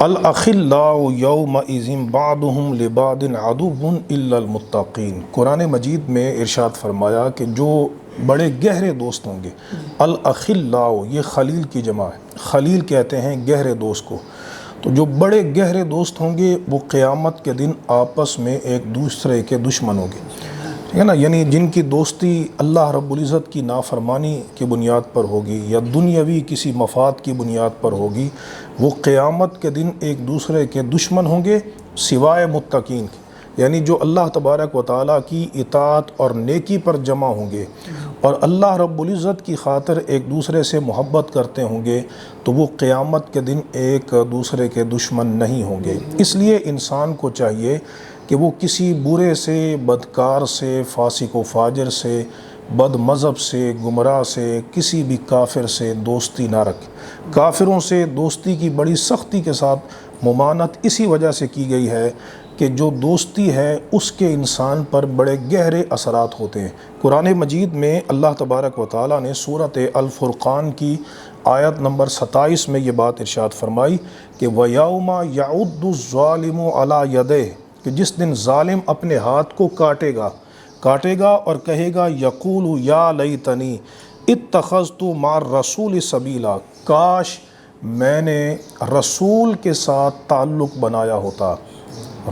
الاخلاء یومئذ بعضهم لبعض عدو الا المتقین۔ قرآن مجید میں ارشاد فرمایا کہ جو بڑے گہرے دوست ہوں گے، الاخلاء یہ خلیل کی جمع ہے، خلیل کہتے ہیں گہرے دوست کو، تو جو بڑے گہرے دوست ہوں گے وہ قیامت کے دن آپس میں ایک دوسرے کے دشمن ہوں گے، ٹھیک ہے نا، یعنی جن کی دوستی اللہ رب العزت کی نافرمانی کی بنیاد پر ہوگی یا دنیاوی کسی مفاد کی بنیاد پر ہوگی، وہ قیامت کے دن ایک دوسرے کے دشمن ہوں گے سوائے متقین کے، یعنی جو اللہ تبارک و تعالیٰ کی اطاعت اور نیکی پر جمع ہوں گے اور اللہ رب العزت کی خاطر ایک دوسرے سے محبت کرتے ہوں گے، تو وہ قیامت کے دن ایک دوسرے کے دشمن نہیں ہوں گے۔ اس لیے انسان کو چاہیے کہ وہ کسی برے سے، بدکار سے، فاسق و فاجر سے، بد مذہب سے، گمراہ سے، کسی بھی کافر سے دوستی نہ رکھے۔ کافروں سے دوستی کی بڑی سختی کے ساتھ ممانعت اسی وجہ سے کی گئی ہے کہ جو دوستی ہے اس کے انسان پر بڑے گہرے اثرات ہوتے ہیں۔ قرآن مجید میں اللہ تبارک و تعالیٰ نے سورۃ الفرقان کی آیت نمبر 27 میں یہ بات ارشاد فرمائی کہ وَيَوْمَ يَعُضُّ الظَّالِمُ عَلَى يَدَيْهِ، کہ جس دن ظالم اپنے ہاتھ کو کاٹے گا اور کہے گا یقول یا لیتنی اتخذت مع الرسول سبیلا، کاش میں نے رسول کے ساتھ تعلق بنایا ہوتا،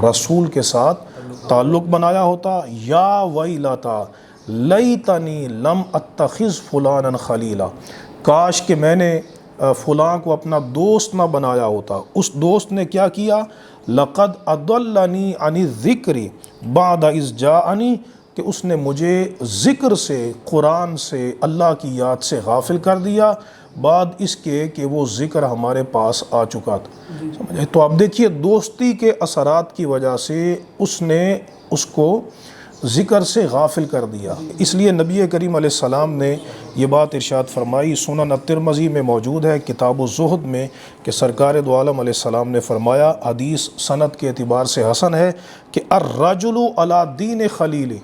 رسول کے ساتھ تعلق بنایا ہوتا، یا ویلتا لیتنی لم اتخذ فلانا خلیلا، کاش کہ میں نے فلاں کو اپنا دوست نہ بنایا ہوتا۔ اس دوست نے کیا کیا؟ لقد اضلنی عن الذکر بعد اذ جاءنی، کہ اس نے مجھے ذکر سے، قرآن سے، اللہ کی یاد سے غافل کر دیا بعد اس کے کہ وہ ذکر ہمارے پاس آ چکا تھا۔ سمجھے؟ تو آپ دیکھیے دوستی کے اثرات کی وجہ سے اس نے اس کو ذکر سے غافل کر دیا۔ اس لیے نبی کریم علیہ السلام نے یہ بات ارشاد فرمائی، سنن الترمذی میں موجود ہے کتاب الزہد میں، کہ سرکار دو عالم علیہ السلام نے فرمایا، حدیث سند کے اعتبار سے حسن ہے، کہ الرجل علی دین خلیل،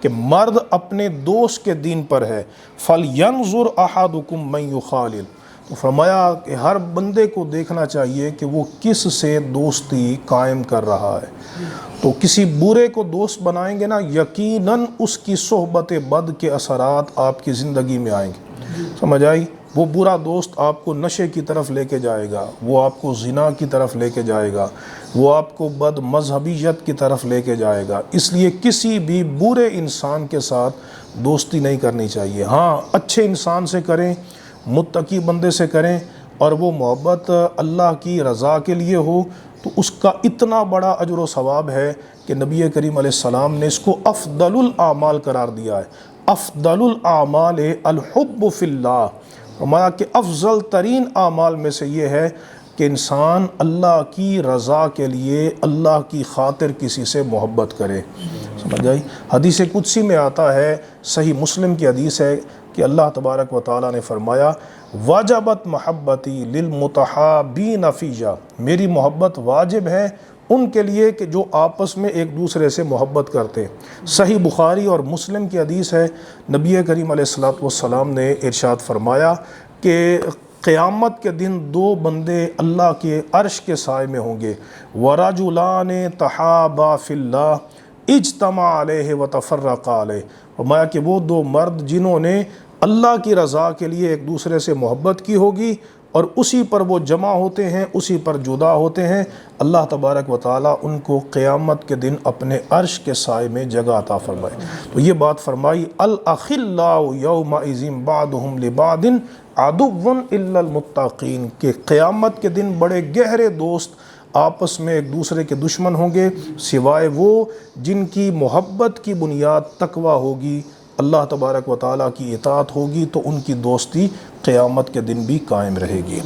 کہ مرد اپنے دوست کے دین پر ہے، فَلْيَنْظُرْ أَحَدُكُمْ مَنْ يُخَالِلُ، تو فرمایا کہ ہر بندے کو دیکھنا چاہیے کہ وہ کس سے دوستی قائم کر رہا ہے۔ تو کسی برے کو دوست بنائیں گے نا، یقیناً اس کی صحبت بد کے اثرات آپ کی زندگی میں آئیں گے، سمجھ آئی؟ وہ برا دوست آپ کو نشے کی طرف لے کے جائے گا، وہ آپ کو زنا کی طرف لے کے جائے گا، وہ آپ کو بد مذہبیت کی طرف لے کے جائے گا۔ اس لیے کسی بھی برے انسان کے ساتھ دوستی نہیں کرنی چاہیے۔ ہاں اچھے انسان سے کریں، متقی بندے سے کریں، اور وہ محبت اللہ کی رضا کے لیے ہو، تو اس کا اتنا بڑا اجر و ثواب ہے کہ نبی کریم علیہ السلام نے اس کو افضل الاعمال قرار دیا ہے۔ افضل الاعمال الحب فی اللہ، فرمایا کہ افضل ترین اعمال میں سے یہ ہے کہ انسان اللہ کی رضا کے لیے اللہ کی خاطر کسی سے محبت کرے، سمجھ آئی؟ حدیث قدسی میں آتا ہے، صحیح مسلم کی حدیث ہے، کہ اللہ تبارک و تعالیٰ نے فرمایا واجبت محبتی للمتحابین فیّا، میری محبت واجب ہے ان کے لیے کہ جو آپس میں ایک دوسرے سے محبت کرتے۔ صحیح بخاری اور مسلم کی حدیث ہے، نبی کریم علیہ السلام نے ارشاد فرمایا کہ قیامت کے دن دو بندے اللہ کے عرش کے سائے میں ہوں گے، وَرَجُلَانِ تَحَابَا فِي اللَّهِ اجتمع علیہ وتفرقا علیہ، فرمایا کہ وہ دو مرد جنہوں نے اللہ کی رضا کے لیے ایک دوسرے سے محبت کی ہوگی اور اسی پر وہ جمع ہوتے ہیں، اسی پر جدا ہوتے ہیں، اللہ تبارک و تعالیٰ ان کو قیامت کے دن اپنے عرش کے سائے میں جگہ عطا فرمائے۔ تو یہ بات فرمائی الاخلاء یومئذ بعضهم لبعض عدو الا المتقین، کہ قیامت کے دن بڑے گہرے دوست آپس میں ایک دوسرے کے دشمن ہوں گے سوائے وہ جن کی محبت کی بنیاد تقوی ہوگی، اللہ تبارک و تعالیٰ کی اطاعت ہوگی، تو ان کی دوستی قیامت کے دن بھی قائم رہے گی۔